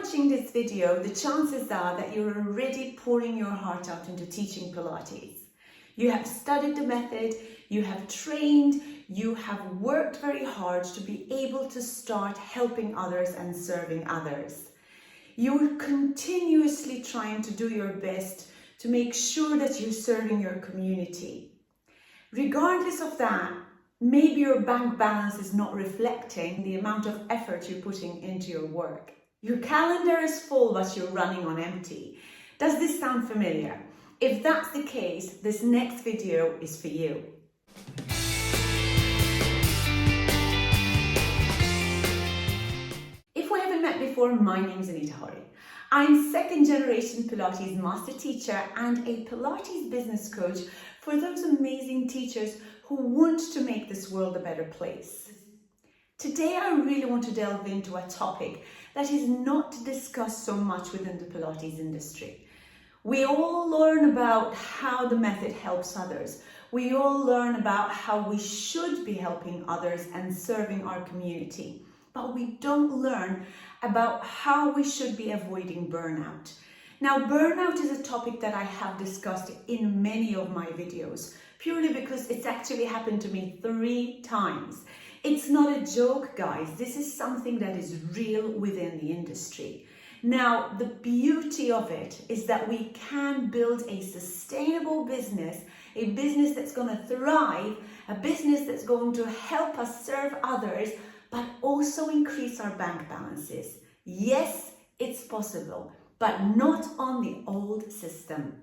watching this video, the chances are that you're already pouring your heart out into teaching Pilates. You have studied the method, you have trained, you have worked very hard to be able to start helping others and serving others. You're continuously trying to do your best to make sure that you're serving your community. Regardless of that, maybe your bank balance is not reflecting the amount of effort you're putting into your work. Your calendar is full, but you're running on empty. Does this sound familiar? If that's the case, this next video is for you. If we haven't met before, my name is Anita Horry. I'm second generation Pilates master teacher and a Pilates business coach for those amazing teachers who want to make this world a better place. Today, I really want to delve into a topic that is not discussed so much within the Pilates industry. We all learn about how the method helps others. We all learn about how we should be helping others and serving our community. But we don't learn about how we should be avoiding burnout. Now, burnout is a topic that I have discussed in many of my videos, purely because it's actually happened to me 3 times. It's not a joke, guys. This is something that is real within the industry. Now, the beauty of it is that we can build a sustainable business, a business that's going to thrive, a business that's going to help us serve others, but also increase our bank balances. Yes, it's possible, but not on the old system.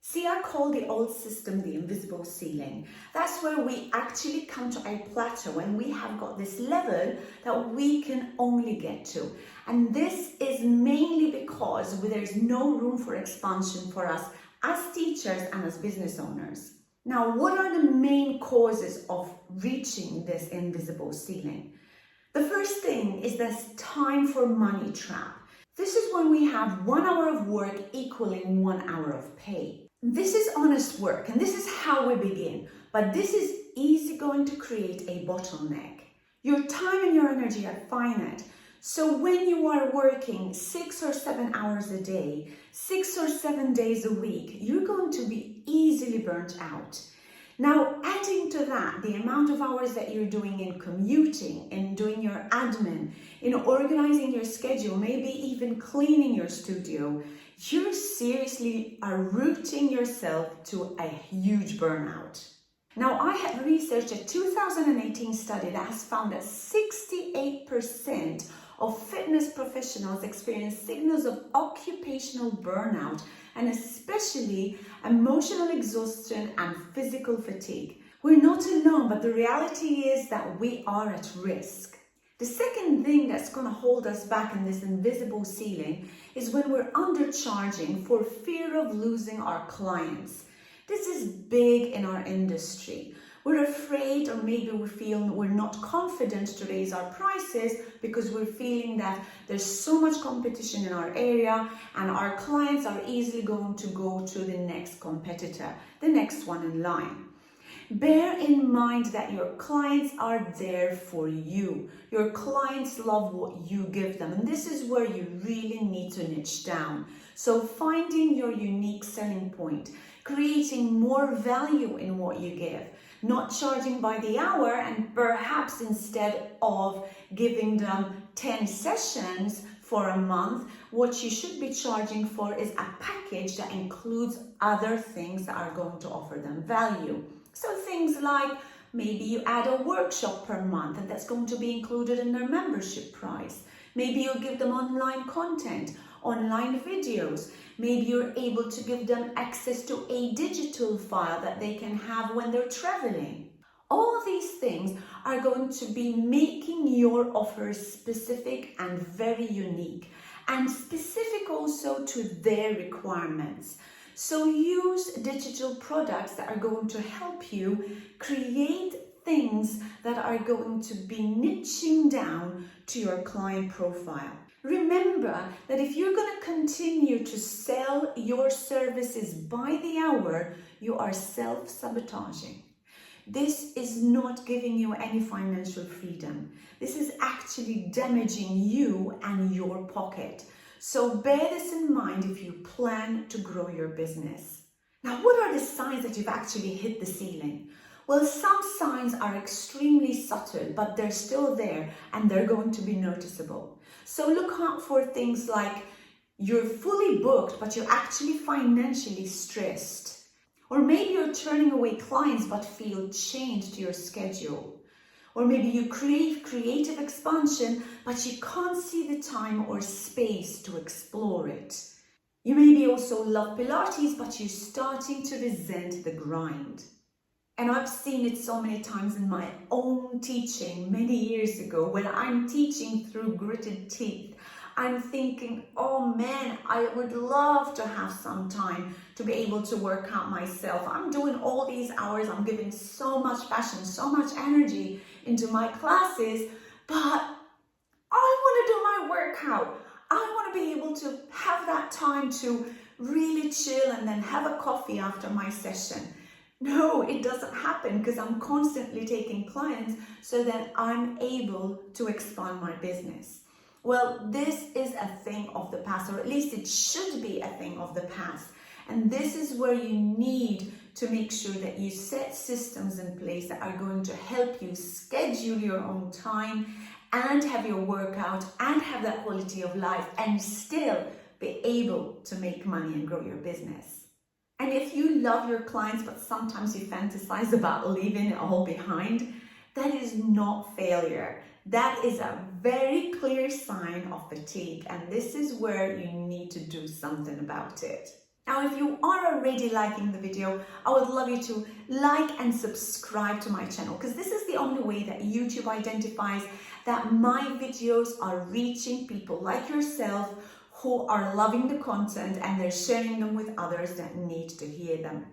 See, I call the old system the invisible ceiling. That's where we actually come to a plateau and we have got this level that we can only get to. And this is mainly because there's no room for expansion for us as teachers and as business owners. Now, what are the main causes of reaching this invisible ceiling? The first thing is this time for money trap. This is when we have 1 hour of work equaling 1 hour of pay. This is honest work and this is how we begin, but this is easy going to create a bottleneck. Your time and your energy are finite. So when you are working 6 or 7 hours a day, 6 or 7 days a week, you're going to be easily burnt out. Now, adding to that, the amount of hours that you're doing in commuting, in doing your admin, in organizing your schedule, maybe even cleaning your studio, you seriously are rooting yourself to a huge burnout. Now, I have researched a 2018 study that has found that 68% of fitness professionals experience signals of occupational burnout and especially emotional exhaustion and physical fatigue. We're not alone, but the reality is that we are at risk. The second thing that's going to hold us back in this invisible ceiling is when we're undercharging for fear of losing our clients. This is big in our industry. We're afraid, or maybe we feel we're not confident to raise our prices because we're feeling that there's so much competition in our area and our clients are easily going to go to the next competitor, the next one in line. Bear in mind that your clients are there for you. Your clients love what you give them, and this is where you really need to niche down. So finding your unique selling point, creating more value in what you give, not charging by the hour, and perhaps instead of giving them 10 sessions for a month, what you should be charging for is a package that includes other things that are going to offer them value. So things like maybe you add a workshop per month and that's going to be included in their membership price. Maybe you'll give them online content, online videos. Maybe you're able to give them access to a digital file that they can have when they're traveling. All of these things are going to be making your offers specific and very unique, and specific also to their requirements. So use digital products that are going to help you create things that are going to be niching down to your client profile. Remember that if you're going to continue to sell your services by the hour, you are self-sabotaging. This is not giving you any financial freedom. This is actually damaging you and your pocket. So bear this in mind if you plan to grow your business. Now, what are the signs that you've actually hit the ceiling? Well, some signs are extremely subtle, but they're still there and they're going to be noticeable. So look out for things like you're fully booked, but you're actually financially stressed. Or maybe you're turning away clients but feel chained to your schedule. Or maybe you crave creative expansion, but you can't see the time or space to explore it. You maybe also love Pilates, but you're starting to resent the grind. And I've seen it so many times in my own teaching many years ago when I'm teaching through gritted teeth. I'm thinking, oh man, I would love to have some time to be able to work out myself. I'm doing all these hours, I'm giving so much passion, so much energy into my classes, but I want to do my workout. I want to be able to have that time to really chill and then have a coffee after my session. No, it doesn't happen because I'm constantly taking clients so that I'm able to expand my business. Well, this is a thing of the past, or at least it should be a thing of the past. And this is where you need to make sure that you set systems in place that are going to help you schedule your own time and have your workout and have that quality of life and still be able to make money and grow your business. And if you love your clients, but sometimes you fantasize about leaving it all behind, that is not failure. That is a very clear sign of fatigue, and this is where you need to do something about it. Now, if you are already liking the video, I would love you to like and subscribe to my channel, because this is the only way that YouTube identifies that my videos are reaching people like yourself who are loving the content and they're sharing them with others that need to hear them.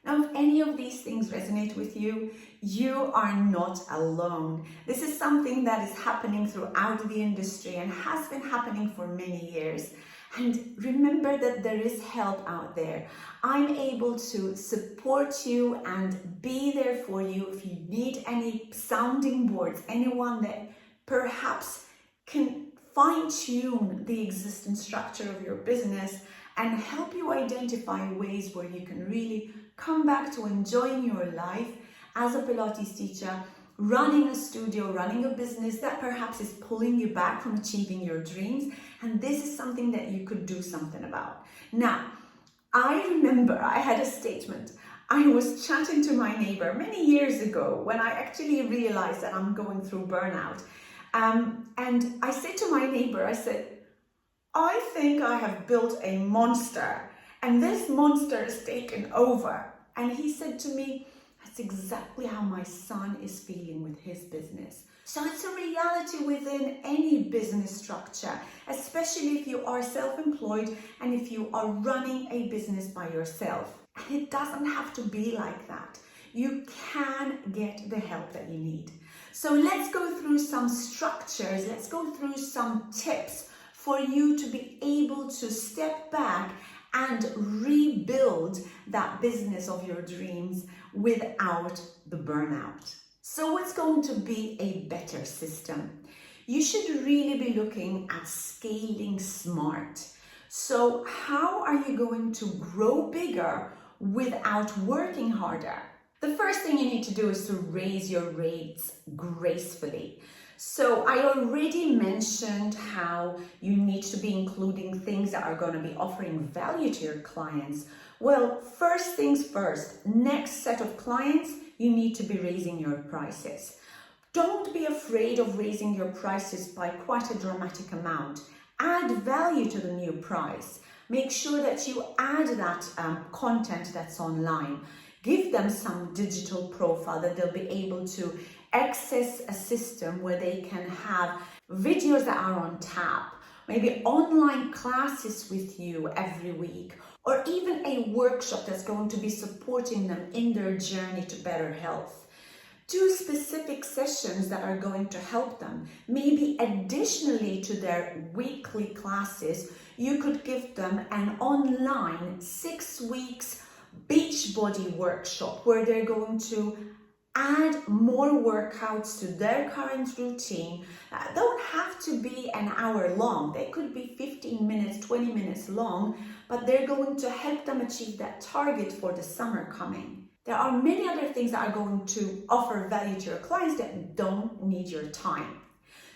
Now, if any of these things resonate with you, you are not alone. This is something that is happening throughout the industry and has been happening for many years. And remember that there is help out there. I'm able to support you and be there for you if you need any sounding boards, anyone that perhaps can fine-tune the existing structure of your business and help you identify ways where you can really come back to enjoying your life as a Pilates teacher, running a studio, running a business that perhaps is pulling you back from achieving your dreams. And this is something that you could do something about. Now, I remember I had a statement. I was chatting to my neighbor many years ago when I actually realized that I'm going through burnout. And I said to my neighbor, I said, I think I have built a monster and this monster is taken over. And he said to me, that's exactly how my son is feeling with his business. So it's a reality within any business structure, especially if you are self-employed and if you are running a business by yourself. And it doesn't have to be like that. You can get the help that you need. So let's go through some structures, let's go through some tips for you to be able to step back and rebuild that business of your dreams without the burnout. So what's going to be a better system? You should really be looking at scaling smart. So how are you going to grow bigger without working harder? The first thing you need to do is to raise your rates gracefully. So I already mentioned how you need to be including things that are going to be offering value to your clients. Well, first things first, next set of clients, you need to be raising your prices. Don't be afraid of raising your prices by quite a dramatic amount. Add value to the new price. Make sure that you add that content that's online. Give them some digital profile that they'll be able to access a system where they can have videos that are on tap, maybe online classes with you every week, or even a workshop that's going to be supporting them in their journey to better health. Do specific sessions that are going to help them. Maybe additionally to their weekly classes, you could give them an online 6 weeks Beachbody workshop where they're going to add more workouts to their current routine. Don't have to be an hour long. They could be 15 minutes 20 minutes long, but they're going to help them achieve that target for the summer coming. There are many other things that are going to offer value to your clients that don't need your time.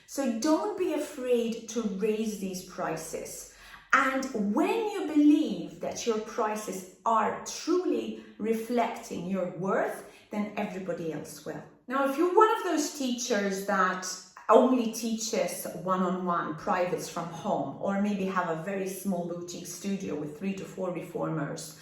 So don't be afraid to raise these prices. And when you believe that your prices are truly reflecting your worth, then everybody else will. Now, if you're one of those teachers that only teaches one-on-one privates from home, or maybe have a very small boutique studio with 3 to 4 reformers,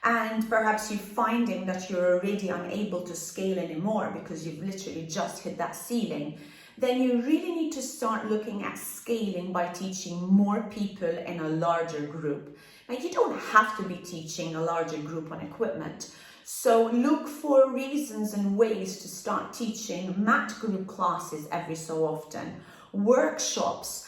and perhaps you're finding that you're already unable to scale anymore because you've literally just hit that ceiling, then you really need to start looking at scaling by teaching more people in a larger group. Now, you don't have to be teaching a larger group on equipment. So look for reasons and ways to start teaching mat group classes every so often, workshops,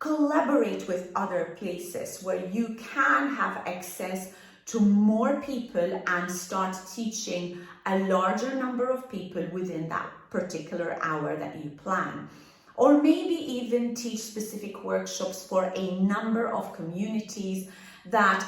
collaborate with other places where you can have access to more people and start teaching a larger number of people within that particular hour that you plan. Or maybe even teach specific workshops for a number of communities that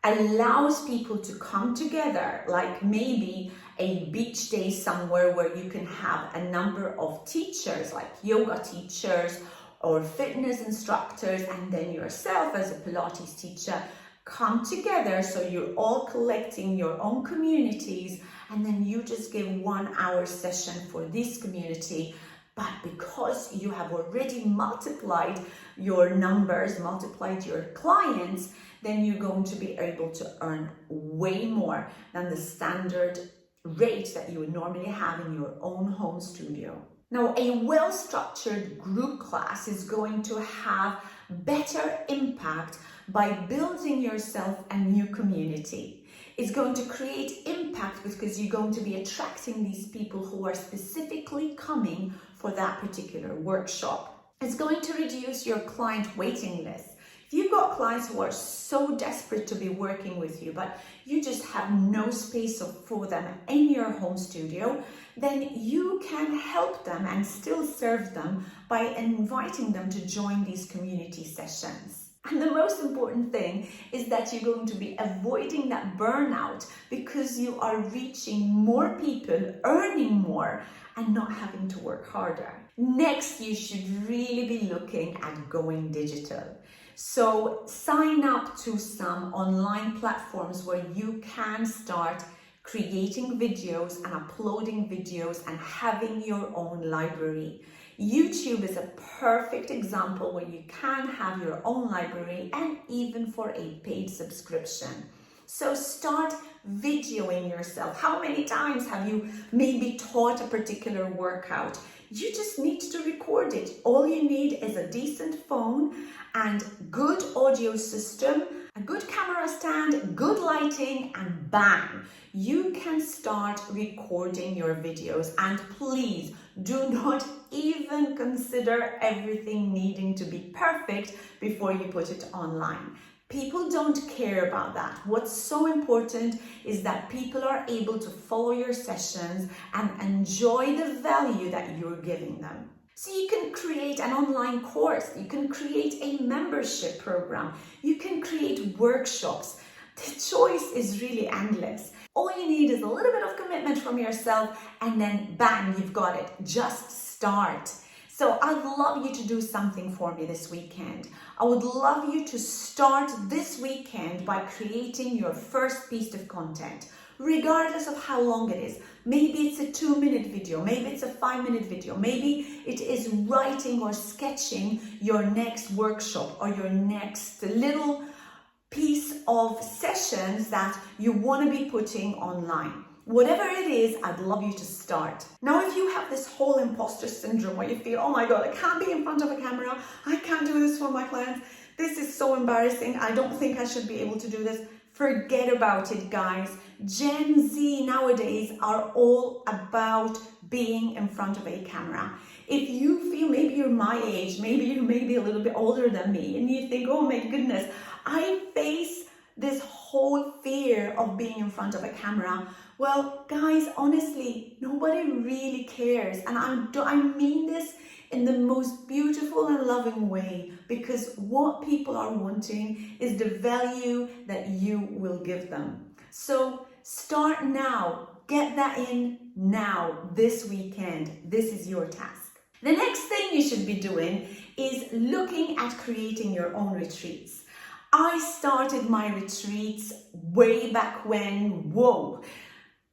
allows people to come together, like maybe a beach day somewhere where you can have a number of teachers, like yoga teachers or fitness instructors, and then yourself as a Pilates teacher come together, so you're all collecting your own communities, and then you just give 1 hour session for this community. But because you have already multiplied your numbers, multiplied your clients, then you're going to be able to earn way more than the standard rate that you would normally have in your own home studio. Now, a well-structured group class is going to have better impact by building yourself a new community. It's going to create impact because you're going to be attracting these people who are specifically coming for that particular workshop. It's going to reduce your client waiting list. If you've got clients who are so desperate to be working with you, but you just have no space for them in your home studio, then you can help them and still serve them by inviting them to join these community sessions. And the most important thing is that you're going to be avoiding that burnout because you are reaching more people, earning more, and not having to work harder. Next, you should really be looking at going digital. So sign up to some online platforms where you can start creating videos and uploading videos and having your own library. YouTube is a perfect example where you can have your own library and even for a paid subscription. So start videoing yourself. How many times have you maybe taught a particular workout? You just need to record it. All you need is a decent phone and good audio system, a good camera stand, good lighting, and bang, you can start recording your videos. And please do not even consider everything needing to be perfect before you put it online. People don't care about that. What's so important is that people are able to follow your sessions and enjoy the value that you're giving them. So you can create an online course, you can create a membership program, you can create workshops. The choice is really endless. All you need is a little bit of commitment from yourself and then bang, you've got it. Just start. So I'd love you to do something for me this weekend. I would love you to start this weekend by creating your first piece of content, regardless of how long it is. Maybe it's a 2-minute video, maybe it's a 5-minute video, maybe it is writing or sketching your next workshop or your next little piece of sessions that you want to be putting online. Whatever it is, I'd love you to start. Now, if you have this whole imposter syndrome where you feel, oh my God, I can't be in front of a camera, I can't do this for my clients, this is so embarrassing, I don't think I should be able to do this, forget about it, guys. Gen Z nowadays are all about being in front of a camera. If you feel maybe you're my age, maybe you may be a little bit older than me, and you think, oh my goodness, I face this whole fear of being in front of a camera. Well, guys, honestly, nobody really cares. And I mean this in the most beautiful and loving way, because what people are wanting is the value that you will give them. So start now, get that in now, this weekend. This is your task. The next thing you should be doing is looking at creating your own retreats. I started my retreats way back when,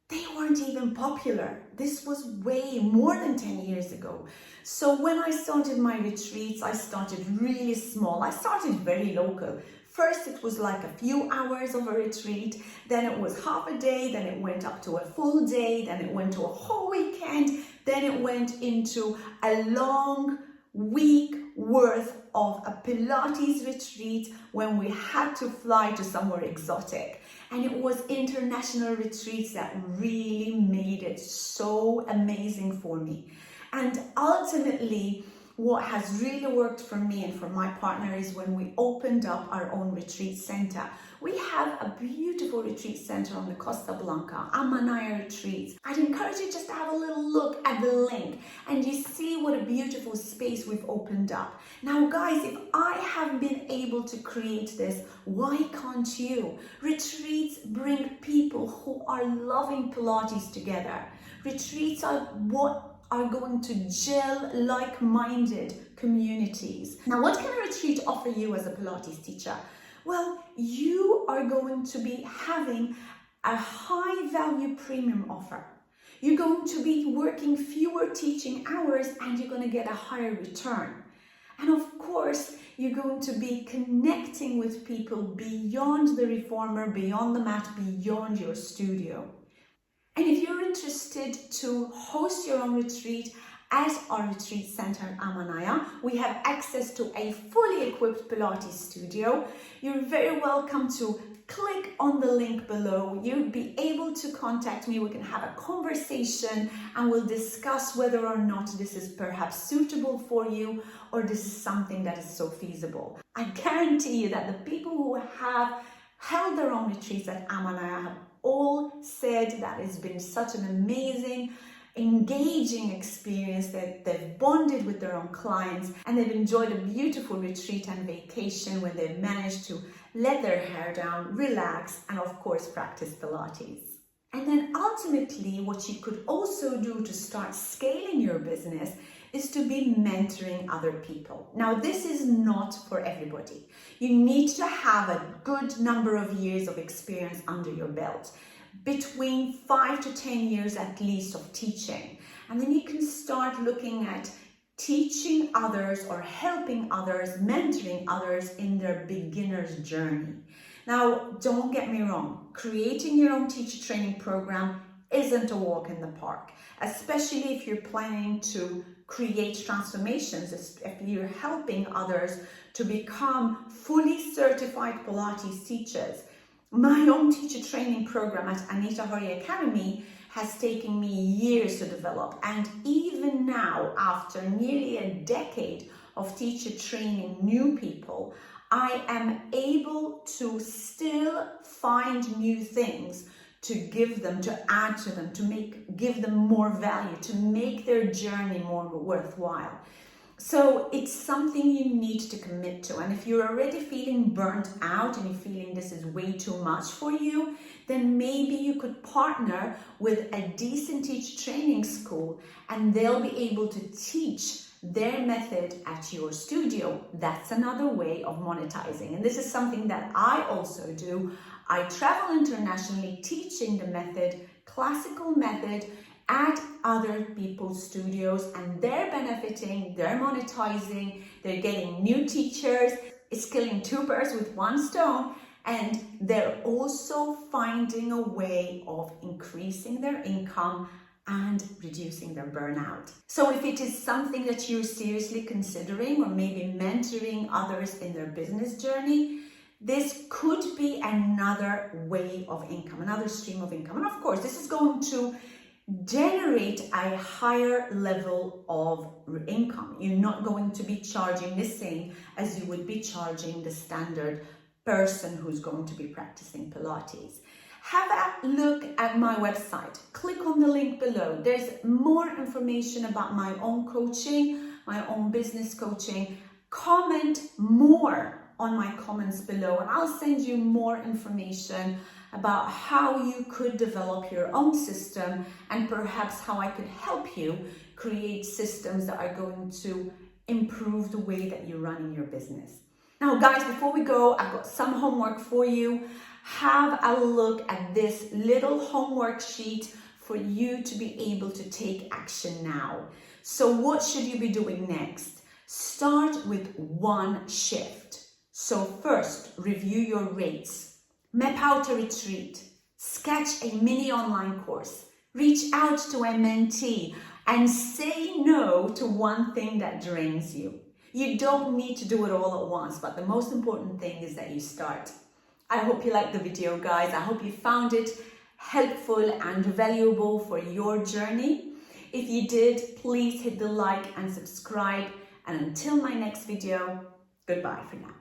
they weren't even popular. This was way more than 10 years ago. So when I started my retreats, I started really small. I started very local. First, it was like a few hours of a retreat, then it was half a day, then it went up to a full day, then it went to a whole weekend, then it went into a long week worth of a Pilates retreat when we had to fly to somewhere exotic. And it was international retreats that really made it so amazing for me. And ultimately, what has really worked for me and for my partner is when we opened up our own retreat center. We have a beautiful retreat center on the Costa Blanca, Amanaya Retreats. I'd encourage you just to have a little look at the link and you see what a beautiful space we've opened up. Now guys, if I have been able to create this, why can't you? Retreats bring people who are loving Pilates together. Retreats are what are going to gel like-minded communities. Now, what can a retreat offer you as a Pilates teacher? Well, you are going to be having a high-value premium offer. You're going to be working fewer teaching hours and you're going to get a higher return. And of course, you're going to be connecting with people beyond the reformer, beyond the mat, beyond your studio. And if you're interested to host your own retreat at our retreat center in Amanaya, we have access to a fully equipped Pilates studio. You're very welcome to click on the link below. You'll be able to contact me. We can have a conversation and we'll discuss whether or not this is perhaps suitable for you or this is something that is so feasible. I guarantee you that the people who have held their own retreats at Amanaya have all said that it's been such an amazing, engaging experience, that they've bonded with their own clients and they've enjoyed a beautiful retreat and vacation when they've managed to let their hair down, relax, and of course practice Pilates. And then ultimately, what you could also do to start scaling your business is to be mentoring other people. Now, this is not for everybody. You need to have a good number of years of experience under your belt, between 5 to 10 years at least of teaching. And then you can start looking at teaching others or helping others, mentoring others in their beginner's journey. Now, don't get me wrong, creating your own teacher training program isn't a walk in the park, especially if you're planning to create transformations, if you're helping others to become fully certified Pilates teachers. My own teacher training program at Anita Horry Academy has taken me years to develop, and even now, after nearly a decade of teacher training new people, I am able to still find new things to give them, to add to them, give them more value, to make their journey more worthwhile. So it's something you need to commit to. And if you're already feeling burnt out and you're feeling this is way too much for you, then maybe you could partner with a decent teacher training school and they'll be able to teach their method at your studio. That's another way of monetizing. And this is something that I also do. I travel internationally teaching the method, classical method, at other people's studios, and they're benefiting, they're monetizing, they're getting new teachers. It's killing two birds with one stone, and they're also finding a way of increasing their income and reducing their burnout. So if it is something that you're seriously considering, or maybe mentoring others in their business journey, this could be another way of income, another stream of income. And of course, this is going to generate a higher level of income. You're not going to be charging the same as you would be charging the standard person who's going to be practicing Pilates. Have a look at my website. Click on the link below. There's more information about my own coaching, my own business coaching, comment more on my comments below and I'll send you more information about how you could develop your own system and perhaps how I could help you create systems that are going to improve the way that you're running your business. Now guys, before we go, I've got some homework for you. Have a look at this little homework sheet for you to be able to take action now. So what should you be doing next? Start with one shift. So first, review your rates, map out a retreat, sketch a mini online course, reach out to a mentee, and say no to one thing that drains you. You don't need to do it all at once, but the most important thing is that you start. I hope you liked the video, guys. I hope you found it helpful and valuable for your journey. If you did, please hit the like and subscribe. And until my next video, goodbye for now.